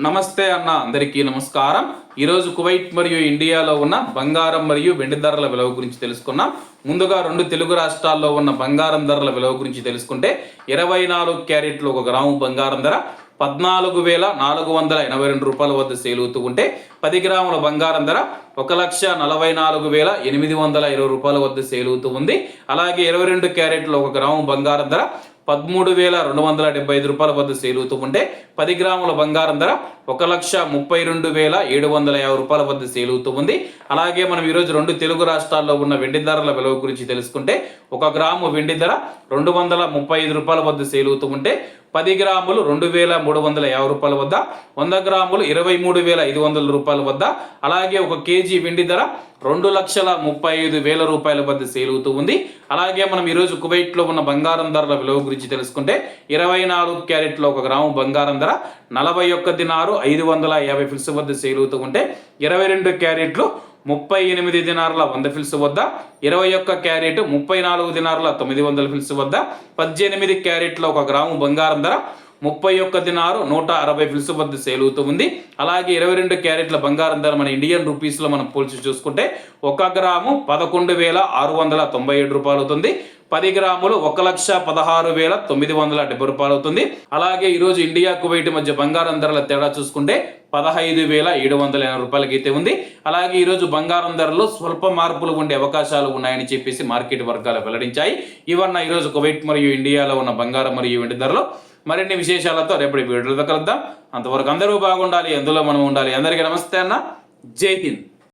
నమస్తే అన్న అందరికీ నమస్కారం. ఈరోజు కువైట్ మరియు ఇండియాలో ఉన్న బంగారం మరియు వెండి ధరల విలువ గురించి తెలుసుకున్నాం. ముందుగా రెండు తెలుగు రాష్ట్రాల్లో ఉన్న బంగారం ధరల విలువ గురించి తెలుసుకుంటే 24 క్యారెట్లు 1 గ్రాము బంగారం ధర 14,482 రూపాయల వద్ద సేల్ అవుతూ ఉంటే 10 గ్రాముల బంగారం ధర 1,44,820 రూపాయల వద్ద సేల్ అవుతూ ఉంది. అలాగే 22 క్యారెట్లు 1 గ్రాము బంగారం ధర 13,275 రూపాయల వద్ద సేల్ అవుతూ ఉంటే 10 గ్రాముల బంగారం ధర 1,32,750 రూపాయల వద్ద సేల్ అవుతూ ఉంది. అలాగే మనం ఈరోజు రెండు తెలుగు రాష్ట్రాల్లో ఉన్న వెండి ధరల విలువ గురించి తెలుసుకుంటే 1 గ్రాము వెండి ధర 235 రూపాయల వద్ద సేల్ అవుతూ ఉంటే 10 గ్రాములు 2,350 రూపాయల వద్ద, 100 గ్రాములు 23,500 రూపాయల వద్ద, అలాగే 1 కేజీ వెండి ధర 2,35,000 రూపాయల వద్ద సేల్ అవుతూ ఉంది. అలాగే మనం ఈరోజు కువైట్లో ఉన్న బంగారం ధరల విలువ గురించి తెలుసుకుంటే 24 క్యారెట్లో 1 గ్రాము బంగారం ధర 41 దినారు 550 ఫిల్స్ వద్ద సేల్ అవుతూ ఉంటే 22 క్యారెట్లు 38 దినార్ల 100 ఫిల్స్ వద్ద, 21 క్యారెట్ 34 దినార్ల 900 ఫిల్స్ వద్ద, 18 క్యారెట్ల 1 గ్రాము బంగారం ధర 31 దినారు 160 ఫిల్స్ వద్ద సేల్ అవుతూ ఉంది. అలాగే 22 క్యారెట్ల బంగారం ధర మన ఇండియన్ రూపీస్లో మనం పోల్చి చూసుకుంటే 1 గ్రాము 11,697 రూపాయలు అవుతుంది. 10 గ్రాములు 1,16,970 రూపాయలు అవుతుంది. అలాగే ఈరోజు ఇండియా కువైట్ మధ్య బంగారం ధరల తేడా చూసుకుంటే 15,780 రూపాయలకి అయితే ఉంది. అలాగే ఈరోజు బంగారం ధరలో స్వల్ప మార్పులు ఉండే అవకాశాలు ఉన్నాయని చెప్పేసి మార్కెట్ వర్గాలు వెల్లడించాయి. ఇవన్న ఈరోజు కువైట్ మరియు ఇండియాలో ఉన్న బంగారం మరియు వెండి ధరలు. మరిన్ని విశేషాలతో రేపటి వీడియోలో కలుద్దాం. అంతవరకు అందరూ బాగుండాలి, అందులో మనం ఉండాలి. అందరికీ నమస్తే అన్న, జై హింద్.